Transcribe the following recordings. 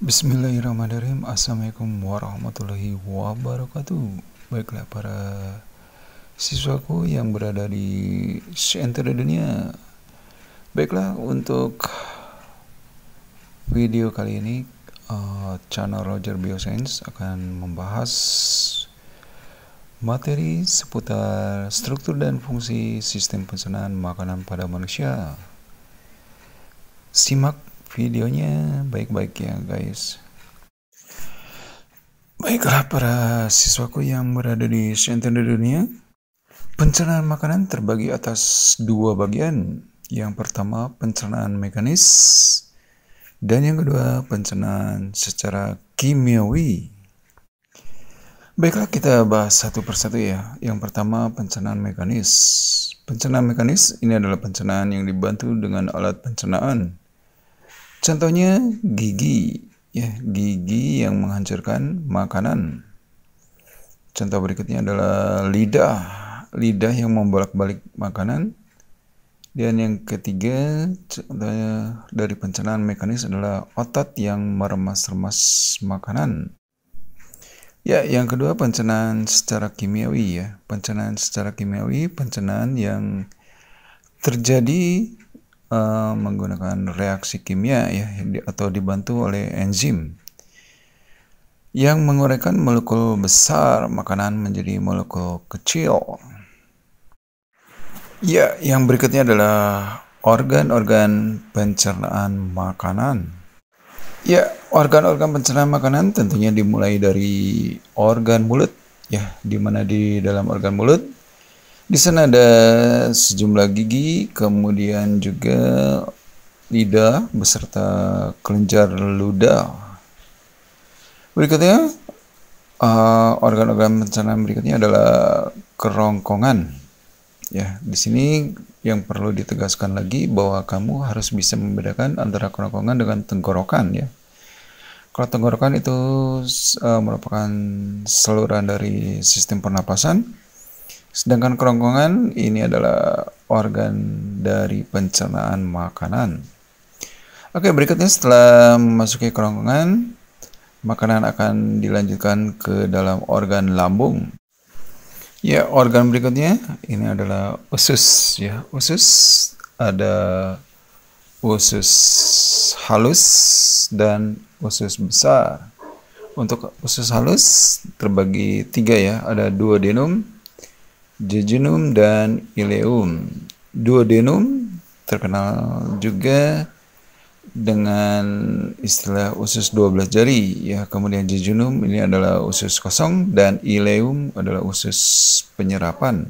Bismillahirrahmanirrahim. Assalamualaikum warahmatullahi wabarakatuh. Baiklah para siswaku yang berada di seantero dunia. Baiklah, untuk video kali ini channel Roger Bioscience akan membahas materi seputar struktur dan fungsi sistem pencernaan makanan pada manusia. Simak videonya baik-baik ya guys. Baiklah para siswaku yang berada di seantero dunia, pencernaan makanan terbagi atas dua bagian. Yang pertama pencernaan mekanis dan yang kedua pencernaan secara kimiawi. Baiklah, kita bahas satu persatu ya. Yang pertama pencernaan mekanis. Pencernaan mekanis ini adalah pencernaan yang dibantu dengan alat pencernaan. Contohnya gigi, ya, gigi yang menghancurkan makanan. Contoh berikutnya adalah lidah yang membolak-balik makanan. Dan yang ketiga, contohnya dari pencernaan mekanis adalah otot yang meremas-remas makanan. Ya, yang kedua pencernaan secara kimiawi ya. Pencernaan secara kimiawi, pencernaan yang terjadi menggunakan reaksi kimia ya, atau dibantu oleh enzim yang menguraikan molekul besar makanan menjadi molekul kecil. Ya, yang berikutnya adalah organ-organ pencernaan makanan. Ya, organ-organ pencernaan makanan tentunya dimulai dari organ mulut ya, di mana di dalam organ mulut di sana ada sejumlah gigi, kemudian juga lidah beserta kelenjar ludah. Berikutnya, organ-organ pencernaan berikutnya adalah kerongkongan. Ya, di sini yang perlu ditegaskan lagi bahwa kamu harus bisa membedakan antara kerongkongan dengan tenggorokan ya. Kalau tenggorokan itu merupakan saluran dari sistem pernapasan. Sedangkan kerongkongan ini adalah organ dari pencernaan makanan. Oke, berikutnya setelah memasuki kerongkongan, makanan akan dilanjutkan ke dalam organ lambung. Ya, organ berikutnya ini adalah usus ya. Usus ada usus halus dan usus besar. Untuk usus halus terbagi tiga ya, ada duodenum, jejunum dan ileum. Duodenum terkenal juga dengan istilah usus 12 jari ya. Kemudian jejunum ini adalah usus kosong dan ileum adalah usus penyerapan.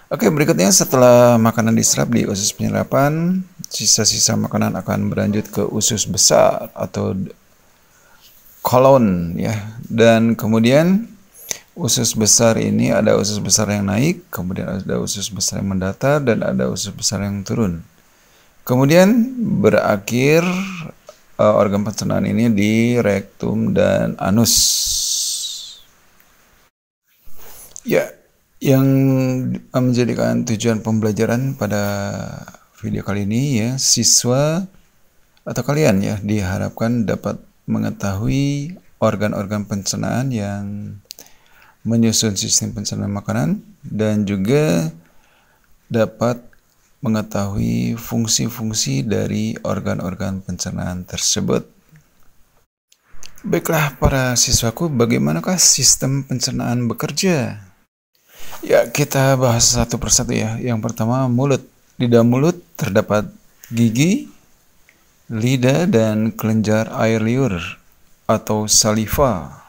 Oke, berikutnya setelah makanan diserap di usus penyerapan, sisa-sisa makanan akan berlanjut ke usus besar atau kolon ya. Dan kemudian usus besar ini ada usus besar yang naik, kemudian ada usus besar yang mendatar, dan ada usus besar yang turun. Kemudian berakhir organ pencernaan ini di rektum dan anus. Ya, yang menjadikan tujuan pembelajaran pada video kali ini ya, siswa atau kalian ya diharapkan dapat mengetahui organ-organ pencernaan yang menyusun sistem pencernaan makanan dan juga dapat mengetahui fungsi-fungsi dari organ-organ pencernaan tersebut. Baiklah para siswaku, bagaimanakah sistem pencernaan bekerja? Ya, kita bahas satu persatu ya. Yang pertama mulut. Di dalam mulut terdapat gigi, lidah, dan kelenjar air liur atau saliva.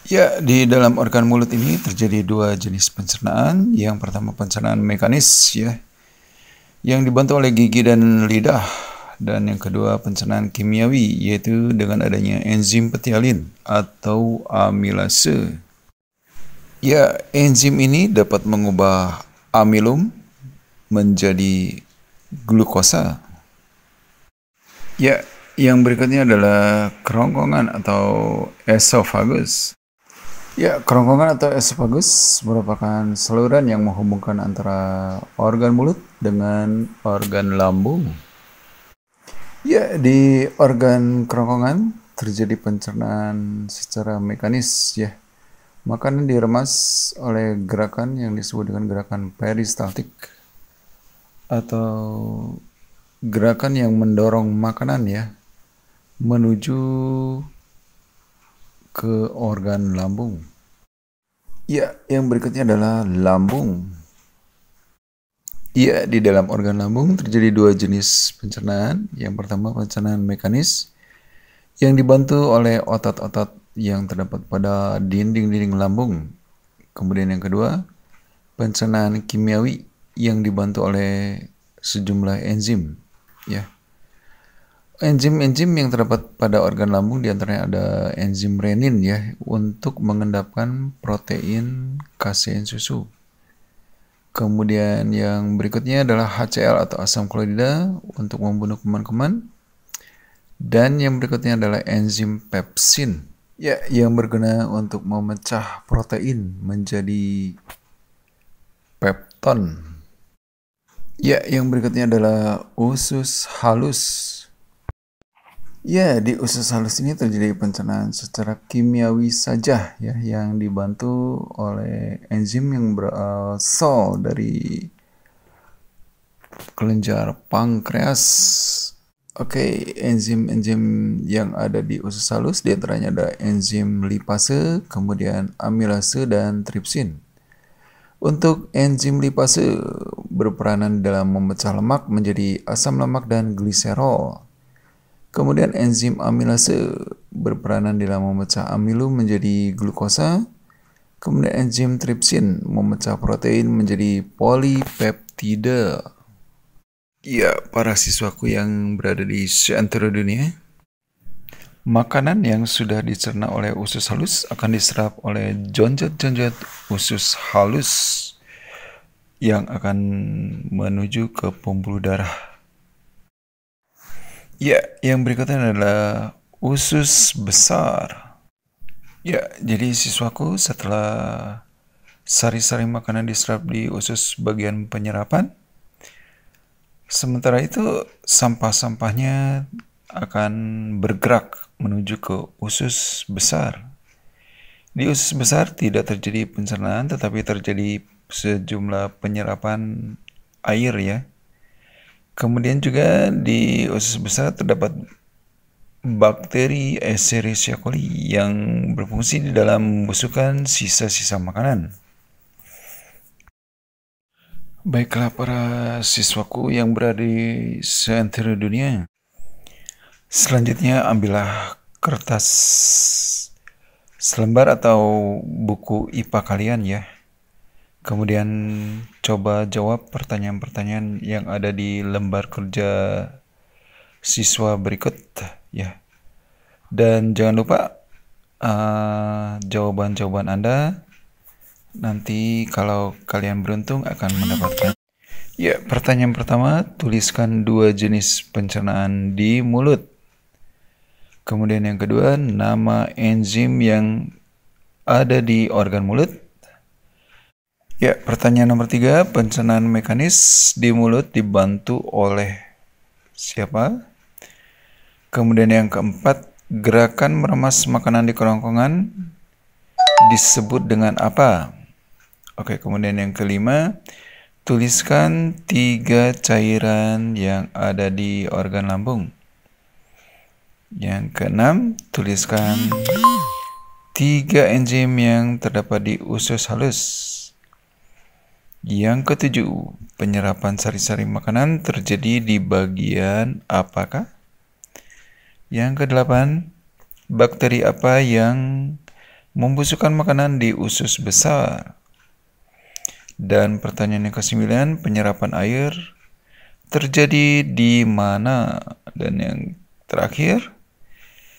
Ya, di dalam organ mulut ini terjadi dua jenis pencernaan. Yang pertama pencernaan mekanis ya, yang dibantu oleh gigi dan lidah. Dan yang kedua pencernaan kimiawi, yaitu dengan adanya enzim petialin atau amilase. Ya, enzim ini dapat mengubah amilum menjadi glukosa. Ya, yang berikutnya adalah kerongkongan atau esophagus. Ya, kerongkongan atau esophagus merupakan saluran yang menghubungkan antara organ mulut dengan organ lambung. Ya, di organ kerongkongan terjadi pencernaan secara mekanis ya. Makanan diremas oleh gerakan yang disebut dengan gerakan peristaltik atau gerakan yang mendorong makanan ya menuju ke organ lambung. Ya, yang berikutnya adalah lambung. Ya, di dalam organ lambung terjadi dua jenis pencernaan. Yang pertama pencernaan mekanis yang dibantu oleh otot-otot yang terdapat pada dinding-dinding lambung. Kemudian yang kedua, pencernaan kimiawi yang dibantu oleh sejumlah enzim. Ya, enzim-enzim yang terdapat pada organ lambung diantaranya ada enzim renin ya untuk mengendapkan protein kasein susu. Kemudian yang berikutnya adalah HCl atau asam klorida untuk membunuh kuman-kuman. Dan yang berikutnya adalah enzim pepsin ya yang berguna untuk memecah protein menjadi pepton. Ya, yang berikutnya adalah usus halus. Ya, di usus halus ini terjadi pencernaan secara kimiawi saja ya yang dibantu oleh enzim yang berasal dari kelenjar pankreas. Oke, enzim-enzim yang ada di usus halus diantaranya ada enzim lipase, kemudian amilase dan tripsin. Untuk enzim lipase berperanan dalam memecah lemak menjadi asam lemak dan gliserol. Kemudian enzim amilase berperanan dalam memecah amilu menjadi glukosa. Kemudian enzim tripsin memecah protein menjadi polipeptida. Ya, para siswaku yang berada di seantero dunia, makanan yang sudah dicerna oleh usus halus akan diserap oleh jonjot-jonjot usus halus yang akan menuju ke pembuluh darah. Ya, yang berikutnya adalah usus besar. Ya, jadi siswaku setelah sari-sari makanan diserap di usus bagian penyerapan, sementara itu sampah-sampahnya akan bergerak menuju ke usus besar. Di usus besar tidak terjadi pencernaan tetapi terjadi sejumlah penyerapan air ya. Kemudian juga di usus besar terdapat bakteri Escherichia coli yang berfungsi di dalam membusukkan sisa-sisa makanan. Baiklah para siswaku yang berada di seantero dunia. Selanjutnya ambillah kertas selembar atau buku IPA kalian ya. Kemudian coba jawab pertanyaan-pertanyaan yang ada di lembar kerja siswa berikut ya. Dan jangan lupa jawaban-jawaban Anda nanti kalau kalian beruntung akan mendapatkan. Ya, pertanyaan pertama, tuliskan dua jenis pencernaan di mulut. Kemudian yang kedua, nama enzim yang ada di organ mulut. Ya, pertanyaan nomor 3, pencernaan mekanis di mulut dibantu oleh siapa? Kemudian yang keempat, gerakan meremas makanan di kerongkongan disebut dengan apa? Oke, kemudian yang kelima, tuliskan 3 cairan yang ada di organ lambung. Yang keenam, tuliskan 3 enzim yang terdapat di usus halus. Yang ketujuh, penyerapan sari-sari makanan terjadi di bagian apakah? Yang kedelapan, bakteri apa yang membusukkan makanan di usus besar? Dan pertanyaan yang ke-9, penyerapan air terjadi di mana? Dan yang terakhir,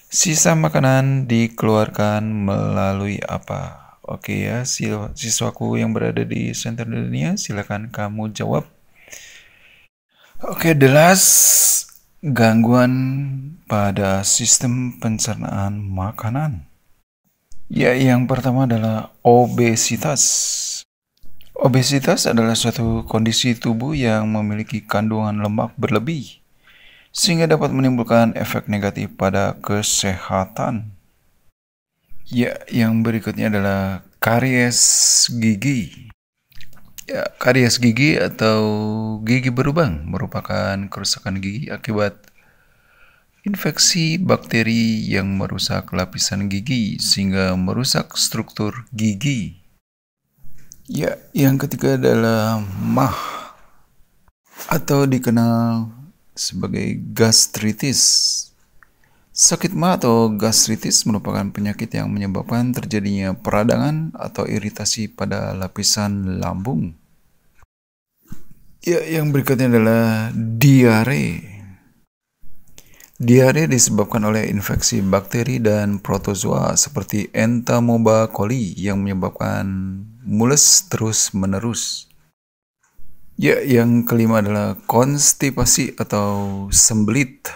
sisa makanan dikeluarkan melalui apa? Oke ya, siswaku yang berada di seantero dunia, silakan kamu jawab. Oke, the last gangguan pada sistem pencernaan makanan. Ya, yang pertama adalah obesitas. Obesitas adalah suatu kondisi tubuh yang memiliki kandungan lemak berlebih sehingga dapat menimbulkan efek negatif pada kesehatan. Ya, yang berikutnya adalah karies gigi. Ya, karies gigi atau gigi berlubang merupakan kerusakan gigi akibat infeksi bakteri yang merusak lapisan gigi sehingga merusak struktur gigi. Ya, yang ketiga adalah MAH atau dikenal sebagai gastritis. Sakit MAH atau gastritis merupakan penyakit yang menyebabkan terjadinya peradangan atau iritasi pada lapisan lambung. Ya, yang berikutnya adalah diare. Diare disebabkan oleh infeksi bakteri dan protozoa seperti Entamoeba coli yang menyebabkan mules terus-menerus. Ya, yang kelima adalah konstipasi atau sembelit.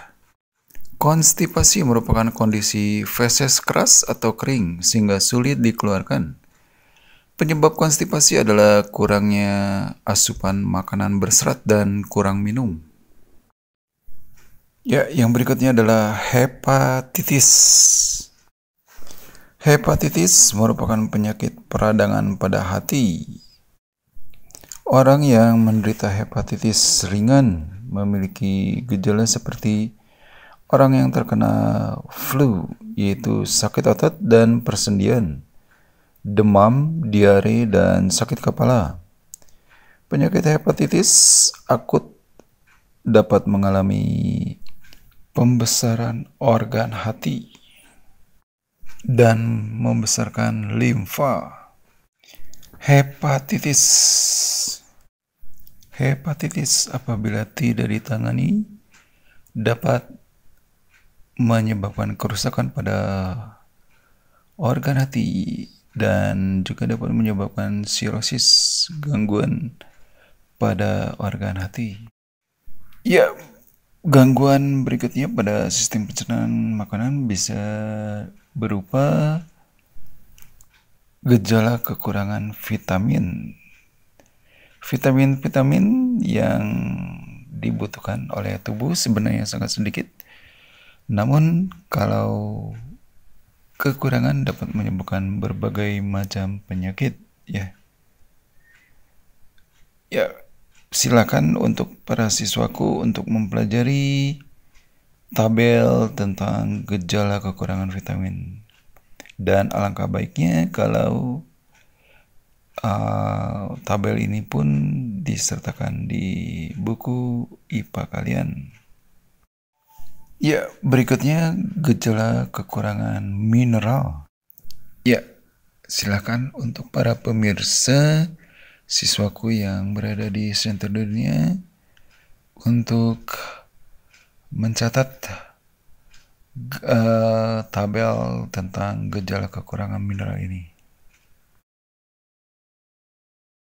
Konstipasi merupakan kondisi feses keras atau kering sehingga sulit dikeluarkan. Penyebab konstipasi adalah kurangnya asupan makanan berserat dan kurang minum. Ya, yang berikutnya adalah hepatitis. Hepatitis merupakan penyakit peradangan pada hati. Orang yang menderita hepatitis ringan memiliki gejala seperti orang yang terkena flu, yaitu sakit otot dan persendian, demam, diare, dan sakit kepala. Penyakit hepatitis akut dapat mengalami pembesaran organ hati dan membesarkan limfa. Hepatitis apabila tidak ditangani dapat menyebabkan kerusakan pada organ hati dan juga dapat menyebabkan sirosis, gangguan pada organ hati. Ya, gangguan berikutnya pada sistem pencernaan makanan bisa berupa gejala kekurangan vitamin. Vitamin-vitamin yang dibutuhkan oleh tubuh sebenarnya sangat sedikit. Namun kalau kekurangan dapat menyebabkan berbagai macam penyakit, ya. Ya, silakan untuk para siswaku untuk mempelajari tabel tentang gejala kekurangan vitamin. Dan alangkah baiknya kalau tabel ini pun disertakan di buku IPA kalian. Ya, berikutnya gejala kekurangan mineral. Ya, silakan untuk para pemirsa siswaku yang berada di seluruh dunia untuk mencatat tabel tentang gejala kekurangan mineral ini.